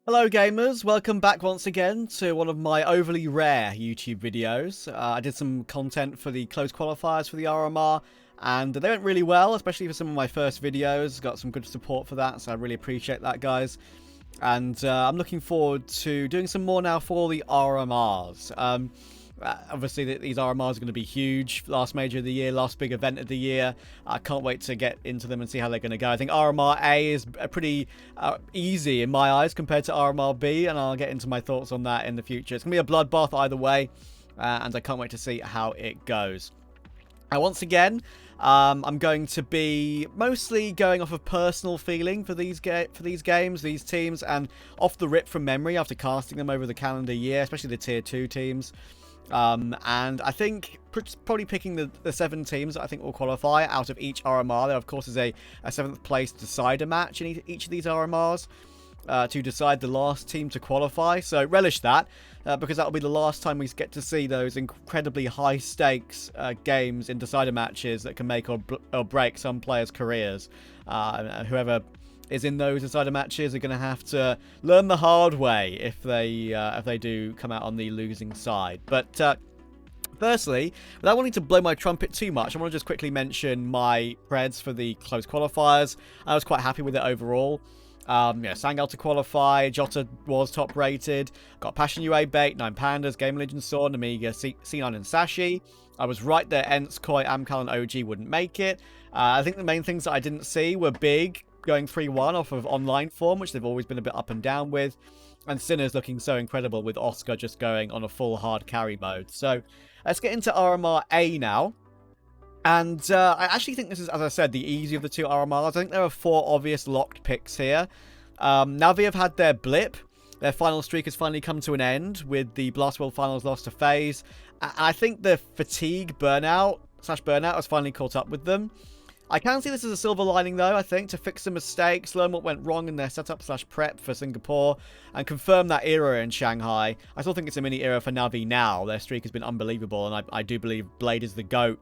Hello gamers, welcome back once again to one of my overly rare YouTube videos. I did some content for the close qualifiers for the RMR and they went really well, especially for some of my first videos. Got some good support for that, so I really appreciate that, guys. And I'm looking forward to doing some more now for the RMRs. Obviously, these RMRs are going to be huge. Last major of the year, last big event of the year. I can't wait to get into them and see how they're going to go. I think RMR A is pretty easy in my eyes compared to RMR B, and I'll get into my thoughts on that in the future. It's going to be a bloodbath either way, and I can't wait to see how it goes. Once again, I'm going to be mostly going off of personal feeling for these games, these teams, and off the rip from memory after casting them over the calendar year, especially the tier 2 teams. And I think probably picking the 7 teams that I think will qualify out of each RMR. There, of course, is a 7th place decider match in each of these RMRs to decide the last team to qualify. So relish that, because that'll be the last time we get to see those incredibly high stakes games in decider matches that can make or break some players' careers. Whoever is in those decider matches are going to have to learn the hard way if they do come out on the losing side. But firstly, without wanting to blow my trumpet too much, I want to just quickly mention my Preds for the close qualifiers. I was quite happy with it overall. Sangal to qualify, Jota was top rated, got Passion UA bait, 9 Pandas, Game Legend Sword, Amiga, C9 and Sashi. I was right there, Ents, Koi, Amcal and OG wouldn't make it. I think the main things that I didn't see were Big going 3-1 off of online form, which they've always been a bit up and down with, and Sinners looking so incredible with Oscar just going on a full hard carry mode. So let's get into RMR A now. And I actually think this is, as I said, the easier of the 2 RMRs. I think there are 4 obvious locked picks here. Navi have had their blip. Their final streak has finally come to an end with the Blast World Finals loss to FaZe. I think the fatigue burnout has finally caught up with them. I can see this as a silver lining, though, I think, to fix some mistakes, learn what went wrong in their setup/prep for Singapore, and confirm that era in Shanghai. I still think it's a mini era for Navi now. Their streak has been unbelievable, and I do believe Blade is the GOAT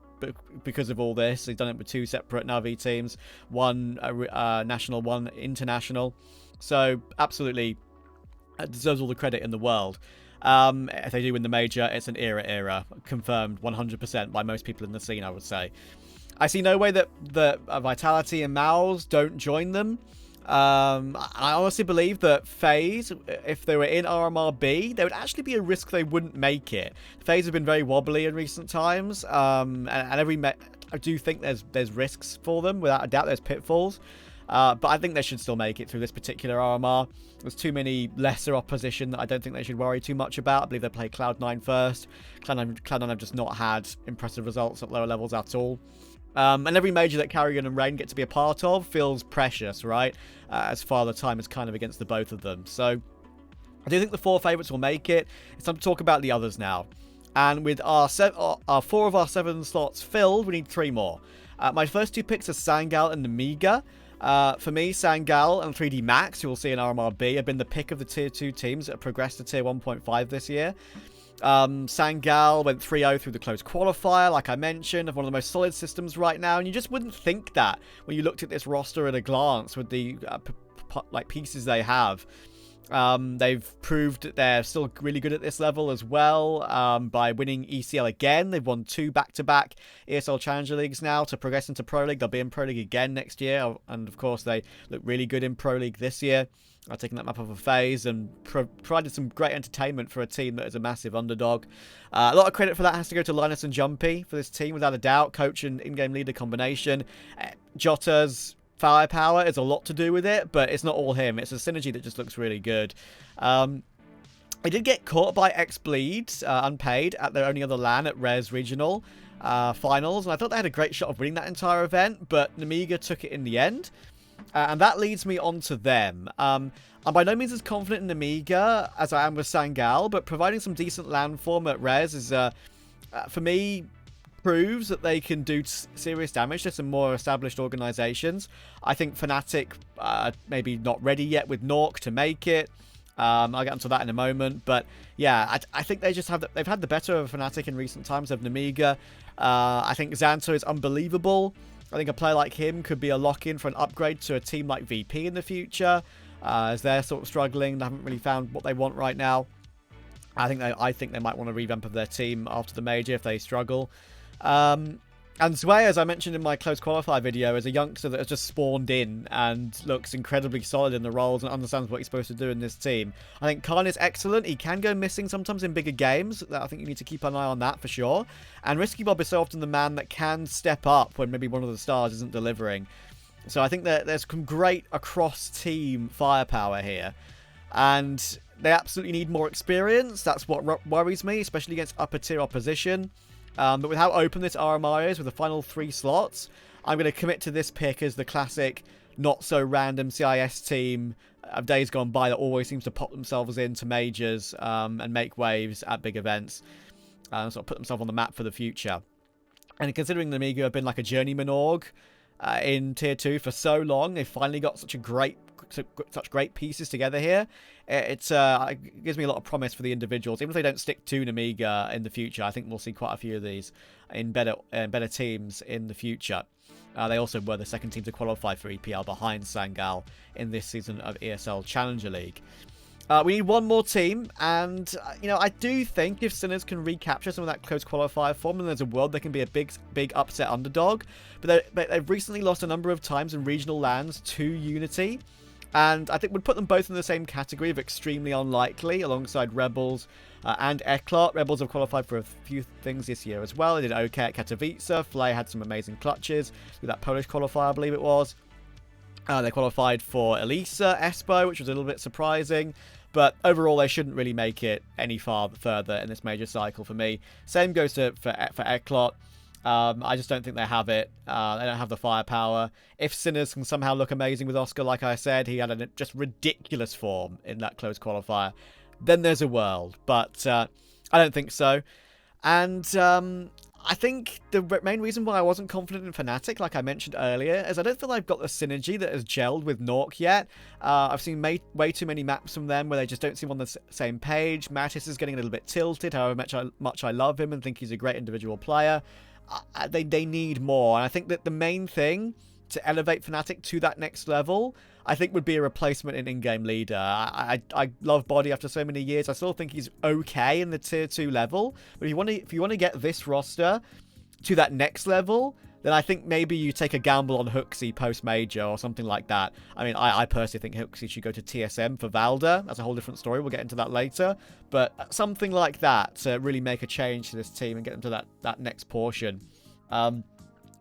because of all this. He's done it with 2 separate Navi teams, one national, one international. So, absolutely deserves all the credit in the world. If they do win the major, it's an era. Confirmed 100% by most people in the scene, I would say. I see no way that Vitality and Maus don't join them. I honestly believe that FaZe, if they were in RMR B, there would actually be a risk they wouldn't make it. FaZe have been very wobbly in recent times, and I do think there's risks for them, without a doubt. There's pitfalls. But I think they should still make it through this particular RMR. There's too many lesser opposition that I don't think they should worry too much about. I believe they play Cloud9 first. Cloud9 have just not had impressive results at lower levels at all. And every major that Carrigan and Rain get to be a part of feels precious, right? As Father Time is kind of against the both of them. So I do think the 4 favourites will make it. It's time to talk about the others now. And with our 4 of our 7 slots filled, we need 3 more. My first 2 picks are Sangal and Amiga. For me, Sangal and 3D Max, who we'll see in RMR B, have been the pick of the tier 2 teams that have progressed to tier 1.5 this year. Sangal went 3-0 through the close qualifier, like I mentioned, of one of the most solid systems right now, and you just wouldn't think that when you looked at this roster at a glance with the pieces they have. They've proved that they're still really good at this level as well, by winning ECL again. They've won 2 back-to-back ESL Challenger Leagues now to progress into Pro League. They'll be in Pro League again next year, and of course they look really good in Pro League this year. I've taken that map off of FaZe and provided some great entertainment for a team that is a massive underdog. A lot of credit for that has to go to Linus and Jumpy for this team, without a doubt. Coach and in-game leader combination. Jota's firepower is a lot to do with it, but it's not all him. It's a synergy that just looks really good. I did get caught by X-Bleed, unpaid, at their only other LAN at Res Regional Finals, and I thought they had a great shot of winning that entire event, but Namiga took it in the end. And that leads me on to them. I'm by no means as confident in Amiga as I am with Sangal, but providing some decent LAN form at Res is, for me, proves that they can do serious damage to some more established organizations. I think Fnatic maybe not ready yet with Nork to make it. I'll get onto that in a moment, but yeah, I think they've had the better of Fnatic in recent times of Namiga. I think Xanto is unbelievable. I think a player like him could be a lock-in for an upgrade to a team like VP in the future. as they're sort of struggling. They haven't really found what they want right now. I think they might want to revamp their team after the major if they struggle. And Zwei, as I mentioned in my close qualifier video, is a youngster that has just spawned in and looks incredibly solid in the roles and understands what he's supposed to do in this team. I think Khan is excellent. He can go missing sometimes in bigger games. I think you need to keep an eye on that for sure. And Risky Bob is so often the man that can step up when maybe one of the stars isn't delivering. So I think that there's some great across-team firepower here. And they absolutely need more experience. That's what worries me, especially against upper-tier opposition. But with how open this RMR is with the final 3 slots, I'm going to commit to this pick as the classic, not-so-random CIS team of days gone by that always seems to pop themselves into majors and make waves at big events. Sort of put themselves on the map for the future. And considering the Amiga have been like a journeyman org in Tier 2 for so long, they've finally got such great pieces together here. It gives me a lot of promise for the individuals. Even if they don't stick to an Amiga in the future, I think we'll see quite a few of these in better teams in the future. They also were the second team to qualify for EPL behind Sangal in this season of ESL Challenger League. We need one more team, and I do think if Sinners can recapture some of that close qualifier form, then there's a world they can be a big upset underdog. But they've recently lost a number of times in regional lands to Unity, and I think we'd put them both in the same category of extremely unlikely, alongside Rebels and Eklot. Rebels have qualified for a few things this year as well. They did okay at Katowice. Flay had some amazing clutches with that Polish qualifier, I believe it was. They qualified for Elisa, Espo, which was a little bit surprising. But overall, they shouldn't really make it any further in this major cycle for me. Same goes for Eklot. I just don't think they have it. They don't have the firepower. If Sinners can somehow look amazing with Oscar, like I said, he had a just ridiculous form in that close qualifier, then there's a world. But I don't think so. And I think the main reason why I wasn't confident in Fnatic, like I mentioned earlier, is I don't feel I've got the synergy that has gelled with Nork yet. I've seen way too many maps from them where they just don't seem on the same page. Mattis is getting a little bit tilted, however much I love him and think he's a great individual player. They need more, and I think that the main thing to elevate Fnatic to that next level, I think, would be a replacement in in-game leader. I love Body after so many years. I still think he's okay in the tier 2 level, but if you want to get this roster to that next level, then I think maybe you take a gamble on Hooksy post-major or something like that. I mean, I personally think Hooksy should go to TSM for Valda. That's a whole different story. We'll get into that later. But something like that to really make a change to this team and get them to that next portion. I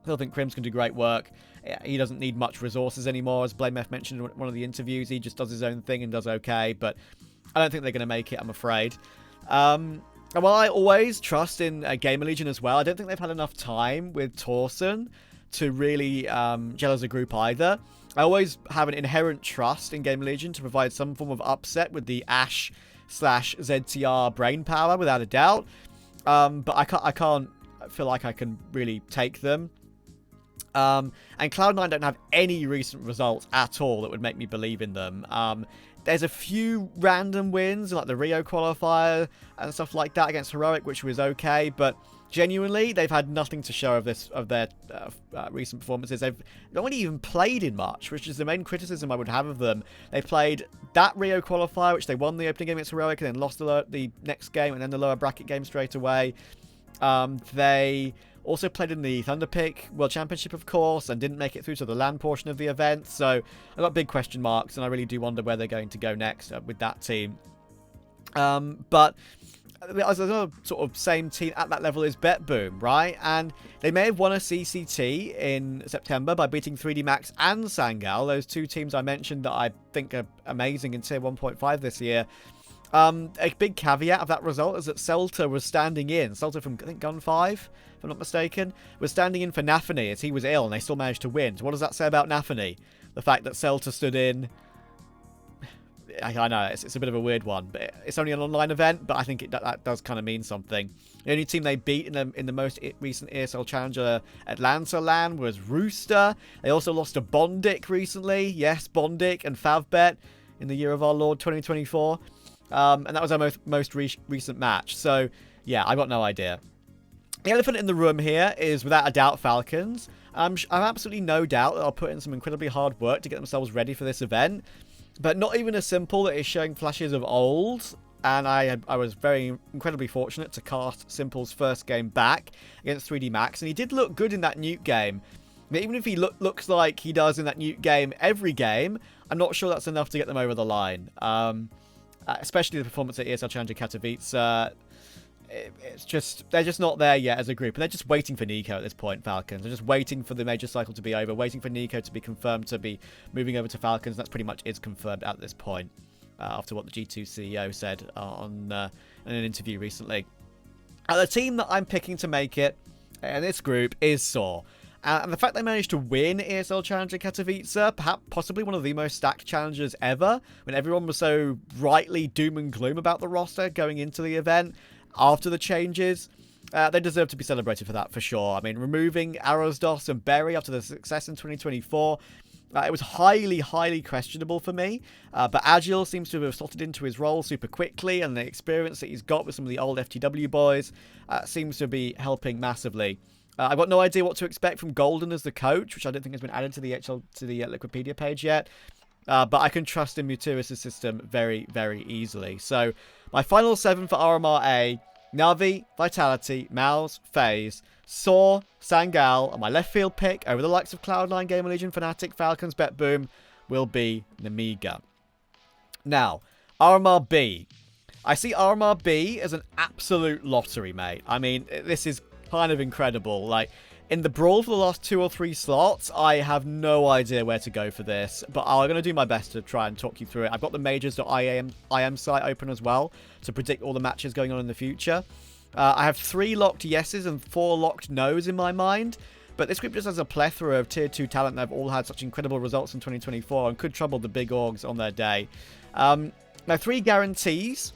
still think Crims can do great work. He doesn't need much resources anymore. As BlameF mentioned in one of the interviews, he just does his own thing and does okay. But I don't think they're going to make it, I'm afraid. And while I always trust in Gamer Legion as well, I don't think they've had enough time with Torsen to really gel as a group either. I always have an inherent trust in Gamer Legion to provide some form of upset with the Ash/ZTR brain power, without a doubt. But I can't feel like I can really take them. And Cloud9 don't have any recent results at all that would make me believe in them. There's a few random wins, like the Rio qualifier and stuff like that against Heroic, which was okay, but genuinely, they've had nothing to show of their recent performances. They've not really even played in much, which is the main criticism I would have of them. They played that Rio qualifier, which they won the opening game against Heroic, and then lost the next game, and then the lower bracket game straight away. They also played in the Thunderpick World Championship, of course, and didn't make it through to the LAN portion of the event. So I've got big question marks, and I really do wonder where they're going to go next with that team. But as another sort of same team at that level is BetBoom, right? And they may have won a CCT in September by beating 3D Max and Sangal, those two teams I mentioned that I think are amazing in Tier 1.5 this year. A big caveat of that result is that Celta was standing in. Celta from, I think, Gun 5, if I'm not mistaken, was standing in for Nafany as he was ill, and they still managed to win. So what does that say about Nafany? The fact that Celta stood in... I know, it's a bit of a weird one, but it's only an online event, but I think that does kind of mean something. The only team they beat in the most recent ESL Challenger Atlanta LAN was Rooster. They also lost to Bondic recently. Yes, Bondic and Favbet in the year of our Lord 2024. And that was our most recent match. So, yeah, I got no idea. The elephant in the room here is, without a doubt, Falcons. I've absolutely no doubt that they'll put in some incredibly hard work to get themselves ready for this event. but not even as simple that is showing flashes of old. And I was very incredibly fortunate to cast Simple's first game back against 3D Max, and he did look good in that Nuke game. But even if he looks like he does in that Nuke game every game, I'm not sure that's enough to get them over the line. Especially the performance at ESL Challenger Katowice. It's just, they're just not there yet as a group. And they're just waiting for Nico at this point, Falcons. They're just waiting for the major cycle to be over, waiting for Nico to be confirmed to be moving over to Falcons. That's pretty much is confirmed at this point, after what the G2 CEO said in an interview recently. The team that I'm picking to make it in this group is Saw. And the fact they managed to win ESL Challenger Katowice, perhaps possibly one of the most stacked challengers ever, when everyone was so rightly doom and gloom about the roster going into the event after the changes, they deserve to be celebrated for that, for sure. I mean, removing Arosdos and Berry after the success in 2024, it was highly, highly questionable for me. But Agile seems to have slotted into his role super quickly, and the experience that he's got with some of the old FTW boys seems to be helping massively. I've got no idea what to expect from Golden as the coach, which I don't think has been added to the Liquipedia page yet. But I can trust in Mutuis' system very, very easily. So, my final 7 for RMR A: Navi, Vitality, Mouse, FaZe, Saw, Sangal, and my left field pick over the likes of Cloud9, Gamer Legion, Fnatic, Falcons, BetBoom will be Nemiga. Now, RMR B. I see RMR B as an absolute lottery, mate. I mean, this is kind of incredible. Like, in the brawl for the last 2 or 3 slots, I have no idea where to go for this, but I'm going to do my best to try and talk you through it. I've got the majors.im site open as well to predict all the matches going on in the future. I have 3 locked yeses and 4 locked nos in my mind, but this group just has a plethora of tier 2 talent that have all had such incredible results in 2024 and could trouble the big orgs on their day. Now, 3 guarantees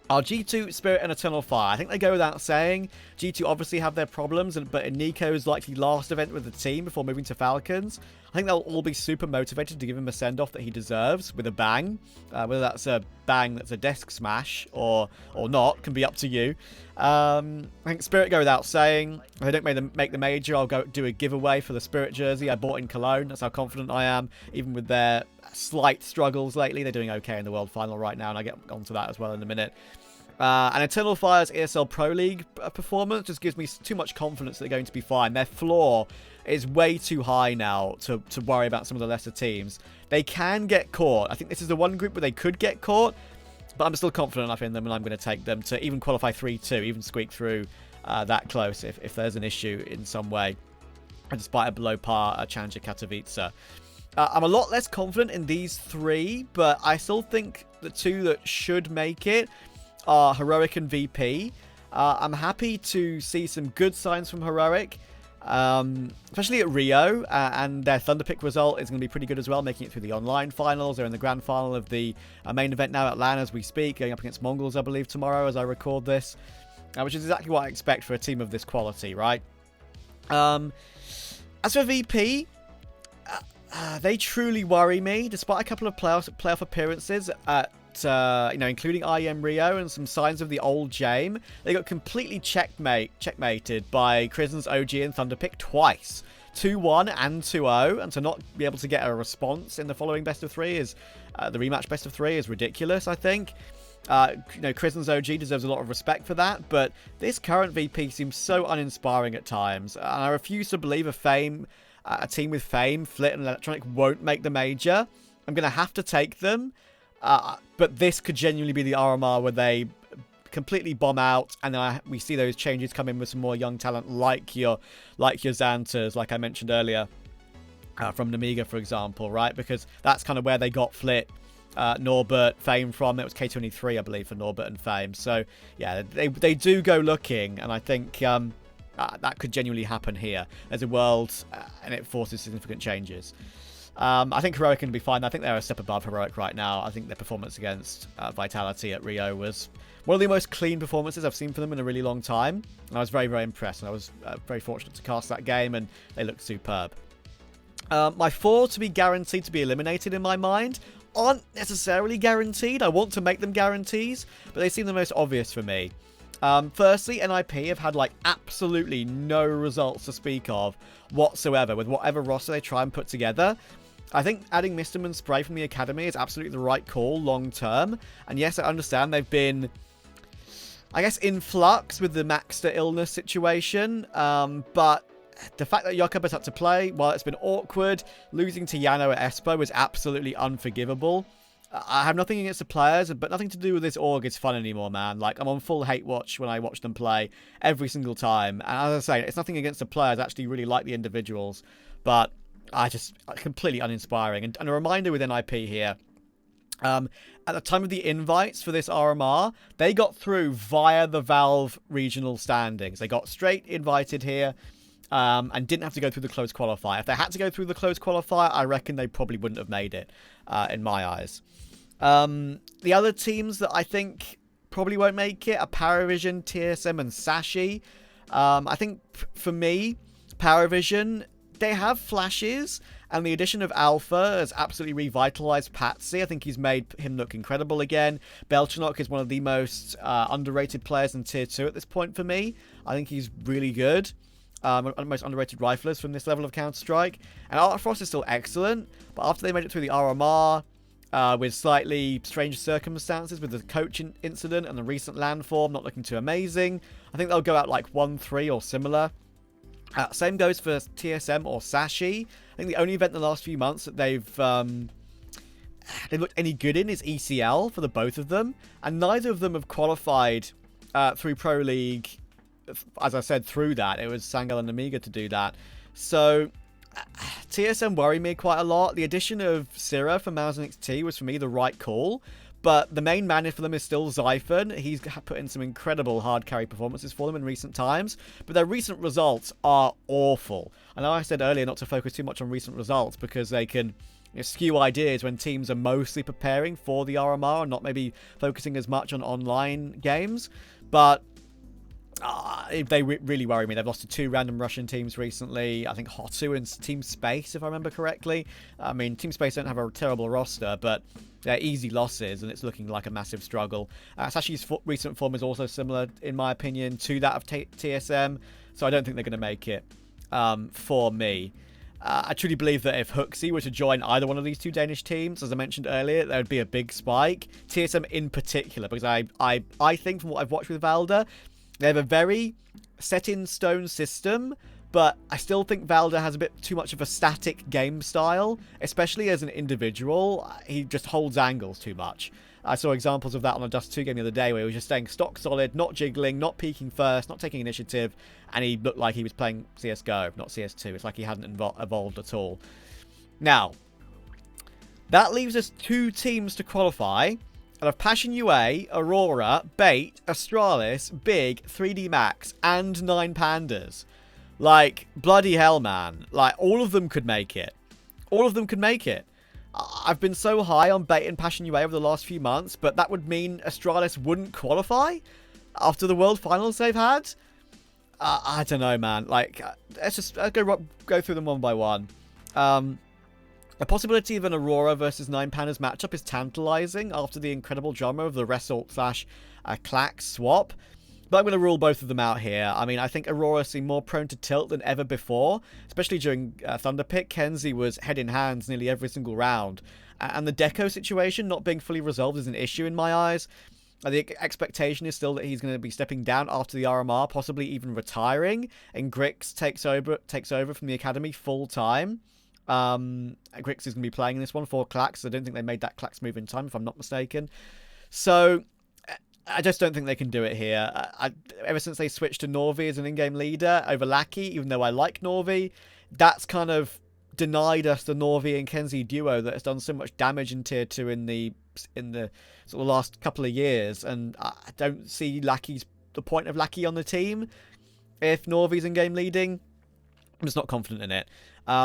are G2, Spirit, and Eternal Fire. I think they go without saying. G2 obviously have their problems, but in Nico's likely last event with the team before moving to Falcons, I think they'll all be super motivated to give him a send-off that he deserves with a bang. Whether that's a bang that's a desk smash or not can be up to you. I think Spirit go without saying. If they don't make the major, I'll go do a giveaway for the Spirit jersey I bought in Cologne. That's how confident I am. Even with their slight struggles lately, they're doing okay in the World Final right now, and I'll get onto that as well in a minute. And Eternal Fire's ESL Pro League performance just gives me too much confidence that they're going to be fine. Their floor is way too high now to worry about some of the lesser teams. They can get caught. I think this is the one group where they could get caught, but I'm still confident enough in them, and I'm going to take them to even qualify 3-2, even squeak through that close if there's an issue in some way, despite a below par Challenger Katowice. I'm a lot less confident in these 3, but I still think the 2 that should make it are Heroic and VP. I'm happy to see some good signs from Heroic, especially at Rio, and their Thunderpick result is going to be pretty good as well, making it through the online finals. They're in the grand final of the main event now at LAN as we speak, going up against Mongols, I believe, tomorrow as I record this, which is exactly what I expect for a team of this quality, right? As for VP, they truly worry me, despite a couple of playoff appearances at including IEM Rio and some signs of the old Jame. They got completely checkmated by Krisen's OG and Thunderpick twice. 2-1 and 2-0, and to not be able to get a response in the following best of 3 is, the rematch best of 3 is ridiculous, I think. Krisen's OG deserves a lot of respect for that, but this current VP seems so uninspiring at times, and I refuse to believe a team with Fame, Flit, and Electronic won't make the major. I'm going to have to take them. But this could genuinely be the RMR where they completely bomb out, and then we see those changes come in with some more young talent like your Xantas, like I mentioned earlier, from Nemiga, for example, right? Because that's kind of where they got Flit, Norbert, Fame from. It was K23, I believe, for Norbert and Fame. So, yeah, they do go looking, and I think that could genuinely happen here as a world, and it forces significant changes. I think Heroic can be fine. I think they're a step above Heroic right now. I think their performance against Vitality at Rio was one of the most clean performances I've seen from them in a really long time. And I was very, very impressed. And I was very fortunate to cast that game, and they looked superb. My 4 to be guaranteed to be eliminated in my mind aren't necessarily guaranteed. I want to make them guarantees, but they seem the most obvious for me. Firstly, NIP have had absolutely no results to speak of whatsoever with whatever roster they try and put together. I think adding Misterman Spray from the Academy is absolutely the right call long term. And yes, I understand they've been, I guess, in flux with the Maxter illness situation. But the fact that Jakob has had to play, while it's been awkward, losing to Yano at Espo was absolutely unforgivable. I have nothing against the players, but nothing to do with this org is fun anymore, man. Like, I'm on full hate watch when I watch them play every single time. And as I say, it's nothing against the players. I actually really like the individuals. But completely uninspiring. And a reminder with NIP here. At the time of the invites for this RMR, they got through via the Valve regional standings. They got straight invited here. And didn't have to go through the closed qualifier. If they had to go through the closed qualifier, I reckon they probably wouldn't have made it, in my eyes. The other teams that I think probably won't make it are Paravision, TSM, and Sashi. I think, for me, Paravision, they have flashes, and the addition of Alpha has absolutely revitalized Patsy. I think he's made him look incredible again. Belchanok is one of the most underrated players in Tier 2 at this point for me. I think he's really good. One of the most underrated riflers from this level of Counter-Strike. And Art Frost is still excellent, but after they made it through the RMR, with slightly strange circumstances with the coach incident and the recent landform not looking too amazing, I think they'll go out like 1-3 or similar. Same goes for TSM or Sashi. I think the only event in the last few months that they've looked any good in is ECL for the both of them, and neither of them have qualified through Pro League. As I said, through that, it was Sangel and Amiga to do that. So, TSM worry me quite a lot. The addition of Syrah for Mouse NXT was, for me, the right call. But the main man for them is still Zyphon. He's put in some incredible hard carry performances for them in recent times. But their recent results are awful. I know I said earlier not to focus too much on recent results because they can skew ideas when teams are mostly preparing for the RMR and not maybe focusing as much on online games. But they really worry me. They've lost to 2 random Russian teams recently. I think Hotu and Team Space, if I remember correctly. I mean, Team Space don't have a terrible roster, but they're easy losses, and it's looking like a massive struggle. Sashi's recent form is also similar, in my opinion, to that of TSM, so I don't think they're going to make it for me. I truly believe that if Hooksy were to join either one of these 2 Danish teams, as I mentioned earlier, there would be a big spike. TSM in particular, because I think from what I've watched with Valda, they have a very set-in-stone system, but I still think Valda has a bit too much of a static game style, especially as an individual. He just holds angles too much. I saw examples of that on a Dust 2 game the other day where he was just staying stock solid, not jiggling, not peeking first, not taking initiative, and he looked like he was playing CSGO, not CS2. It's like he hadn't evolved at all. Now, that leaves us 2 teams to qualify. Out of Passion UA, Aurora, Bait, Astralis, Big, 3D Max, and 9 Pandas. Like, bloody hell, man. Like, all of them could make it. All of them could make it. I've been so high on Bait and Passion UA over the last few months, but that would mean Astralis wouldn't qualify after the World Finals they've had. I don't know, man. Like, let's just go through them one by one. The possibility of an Aurora versus 9 Pandas matchup is tantalizing after the incredible drama of the Result/Clax swap. But I'm going to rule both of them out here. I mean, I think Aurora seemed more prone to tilt than ever before, especially during Thunderpick. Kenzie was head in hands nearly every single round. And the Deco situation not being fully resolved is an issue in my eyes. The expectation is still that he's going to be stepping down after the RMR, possibly even retiring, and Grix takes over from the Academy full time. Grix is going to be playing in this one for Clax. I don't think they made that Clax move in time, if I'm not mistaken. So, I just don't think they can do it here. Ever since they switched to Norvi as an in-game leader over Lackey, even though I like Norvi, that's kind of denied us the Norvi and Kenzie duo that has done so much damage in Tier 2 in the sort of last couple of years. And I don't see the point of Lackey on the team if Norvi's in-game leading. I'm just not confident in it.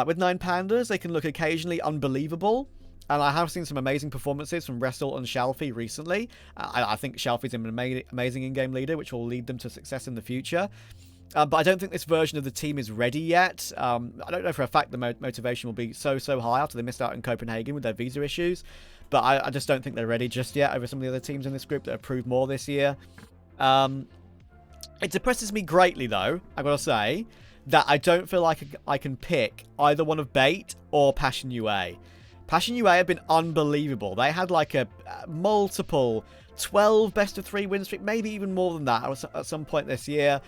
With 9 Pandas, they can look occasionally unbelievable. And I have seen some amazing performances from Wrestle and Shalfie recently. I think Shalfie's an amazing in-game leader, which will lead them to success in the future. But I don't think this version of the team is ready yet. I don't know for a fact the motivation will be so high after they missed out in Copenhagen with their visa issues. But I just don't think they're ready just yet over some of the other teams in this group that have proved more this year. It depresses me greatly, though, I've got to say, that I don't feel like I can pick either one of Bait or Passion UA. Passion UA have been unbelievable. They had like a multiple 12 best of 3 win streak, maybe even more than that at some point this year.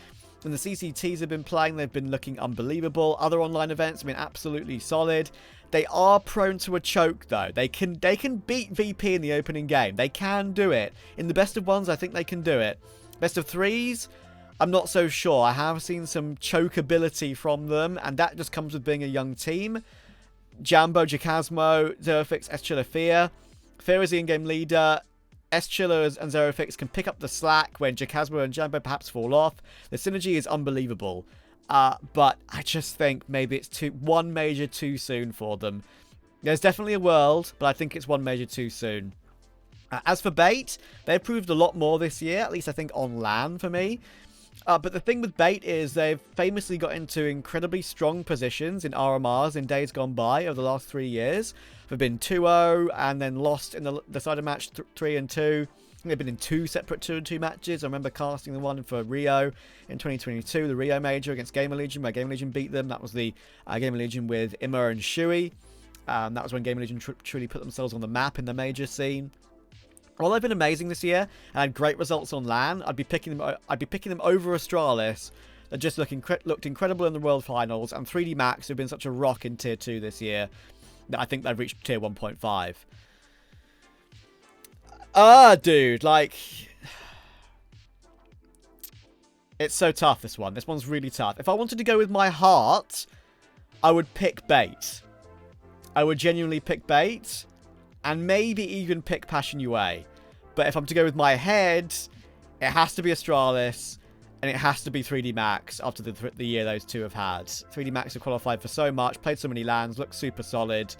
And the CCTs have been playing, they've been looking unbelievable. Other online events have been absolutely solid. They are prone to a choke though. They can beat VP in the opening game. They can do it. In the best of ones, I think they can do it. Best of 3s, I'm not so sure. I have seen some choke ability from them, and that just comes with being a young team. Jambo, Jacasmo, Zerofix, S-Chiller, Fear. Fear is the in-game leader. S-Chiller and Zerofix can pick up the slack when Jacasmo and Jambo perhaps fall off. The synergy is unbelievable. But I just think maybe it's one major too soon for them. There's definitely a world, but I think it's one major too soon. As for Bait, they've proved a lot more this year, at least I think on LAN for me. But the thing with Bait is they've famously got into incredibly strong positions in RMRs in days gone by over the last 3 years. They've been 2-0 and then lost in the decided match 3-2. They've been in 2 separate 2-2 matches. I remember casting the one for Rio in 2022, the Rio Major against Gamer Legion, where Gamer Legion beat them. That was the Gamer Legion with Immer and Shui. That was when Gamer Legion truly put themselves on the map in the major scene. Well, they've been amazing this year and had great results on LAN. I'd be picking them over Astralis. That just looked incredible in the World Finals, and 3D Max, who've been such a rock in Tier 2 this year, that I think they've reached Tier 1.5. Dude, like, it's so tough, this one. This one's really tough. If I wanted to go with my heart, I would pick Bait. I would genuinely pick Bait. And maybe even pick Passion UA. But if I'm to go with my head, it has to be Astralis. And it has to be 3D Max after the year those two have had. 3D Max have qualified for so much, played so many LANs, look super solid.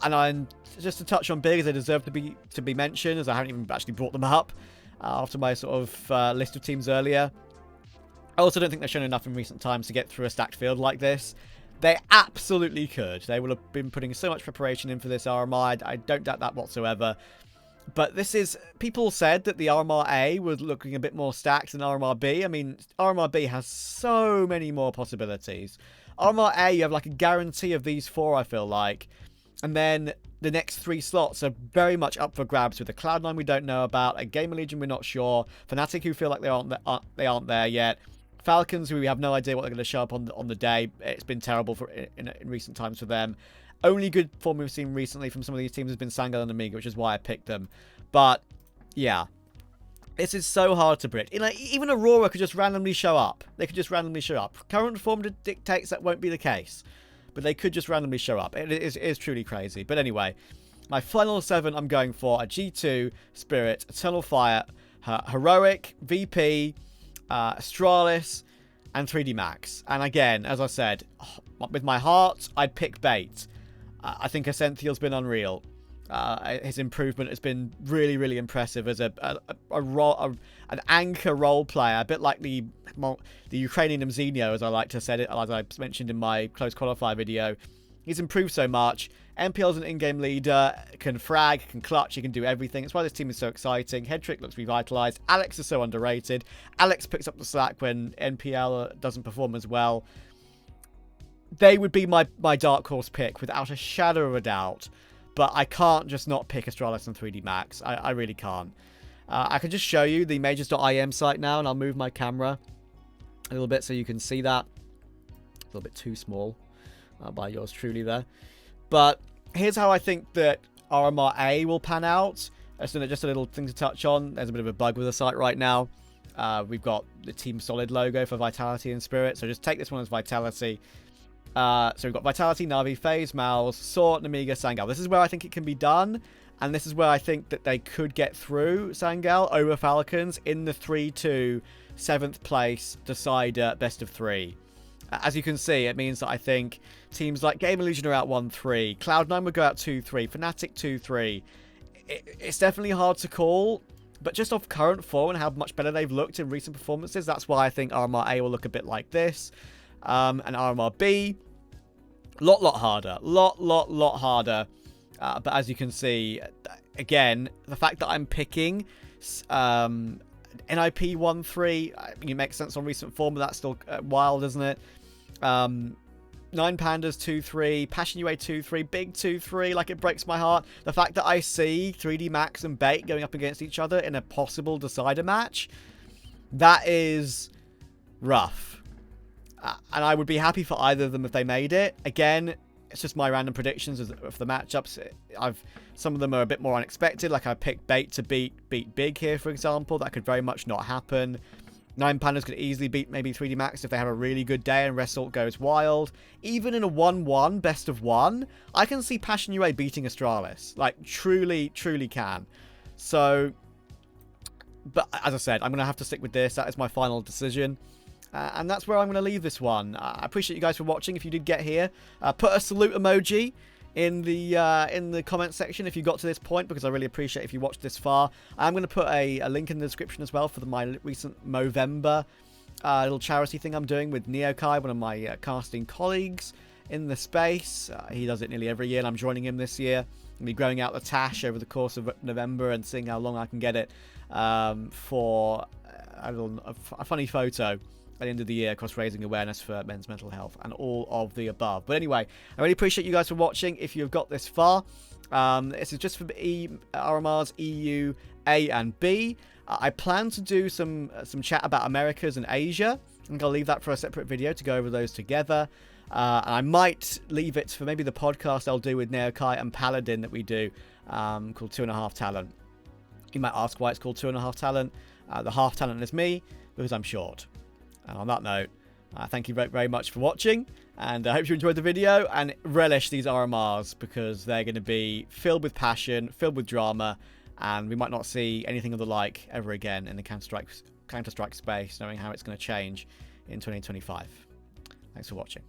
And I'm just to touch on Big, as they deserve to be mentioned, as I haven't even actually brought them up after my sort of list of teams earlier. I also don't think they've shown enough in recent times to get through a stacked field like this. They absolutely could. They will have been putting so much preparation in for this RMR. I don't doubt that whatsoever. But this is... People said that the RMR A was looking a bit more stacked than RMR B. I mean, RMR B has so many more possibilities. RMR A, you have like a guarantee of these 4, I feel like. And then the next 3 slots are very much up for grabs with a Cloud9 we don't know about, a Gamer Legion we're not sure, Fnatic who feel like they aren't there yet, Falcons, who we have no idea what they're going to show up on the day. It's been terrible in recent times for them. Only good form we've seen recently from some of these teams has been Sangha and Amiga, which is why I picked them. But, yeah. This is so hard to predict. Even Aurora could just randomly show up. They could just randomly show up. Current form dictates that won't be the case. But they could just randomly show up. It is truly crazy. But anyway, my final 7 I'm going for are G2, Spirit, Eternal Fire, Heroic, VP... Astralis, and 3D Max. And again, as I said, with my heart, I'd pick Bait. I think Ascenthial's been unreal. His improvement has been really, really impressive as an anchor role player, a bit like the Ukrainian Mzinho, as I like to say it, as I mentioned in my close qualifier video. He's improved so much. MPL's an in-game leader, can frag, can clutch, he can do everything. That's why this team is so exciting. Headtrick looks revitalized. Alex is so underrated. Alex picks up the slack when NPL doesn't perform as well. They would be my dark horse pick without a shadow of a doubt. But I can't just not pick Astralis and 3D Max. I really can't. I can just show you the majors.im site now, and I'll move my camera a little bit so you can see that. A little bit too small by yours truly there. But here's how I think that RMR A will pan out. Just a little thing to touch on. There's a bit of a bug with the site right now. We've got the Team Solid logo for Vitality and Spirit. So just take this one as Vitality. So we've got Vitality, Na'Vi, FaZe, Malz, Sort, Namiga, Sangal. This is where I think it can be done. And this is where I think that they could get through Sangal over Falcons in the 3-2 7th place decider best of 3. As you can see, it means that I think teams like Gamer Legion are out 1-3. Cloud9 would go out 2-3. Fnatic 2-3. It's definitely hard to call. But just off current form and how much better they've looked in recent performances, that's why I think RMR A will look a bit like this. And RMR B, lot harder. Lot harder. But as you can see, again, the fact that I'm picking... NIP 1-3, it makes sense on recent form, but that's still wild, isn't it? 9 Pandas 2-3, Passion UA 2-3, Big 2-3, like it breaks my heart. The fact that I see 3D Max and Bait going up against each other in a possible decider match, that is rough. And I would be happy for either of them if they made it. Again, it's just my random predictions of the matchups. Some of them are a bit more unexpected, like I picked Bait to beat Big here, for example. That could very much not happen. 9 Pandas could easily beat maybe 3D Max if they have a really good day and Result goes wild. Even in a 1-1, best of 1, I can see Passion UA beating Astralis. Like, truly, truly can. So, but as I said, I'm going to have to stick with this. That is my final decision. And that's where I'm going to leave this one. I appreciate you guys for watching. If you did get here, put a salute emoji in the comment section if you got to this point, because I really appreciate if you watched this far. I'm going to put a link in the description as well for my recent Movember little charity thing I'm doing with Neokai, one of my casting colleagues in the space. He does it nearly every year, and I'm joining him this year. I'll be growing out the Tash over the course of November and seeing how long I can get it for a funny photo at the end of the year, across raising awareness for men's mental health and all of the above. But anyway, I really appreciate you guys for watching. If you've got this far, this is just for RMR's EU A and B. I plan to do some chat about Americas and Asia. I think I'll leave that for a separate video to go over those together. And I might leave it for maybe the podcast I'll do with Neokai and Paladin that we do, called 2.5 Talent. You might ask why it's called 2.5 Talent. The half talent is me, because I'm short. And on that note, thank you very, very much for watching, and I hope you enjoyed the video and relish these RMRs, because they're going to be filled with passion, filled with drama, and we might not see anything of the like ever again in the Counter-Strike space, knowing how it's going to change in 2025. Thanks for watching.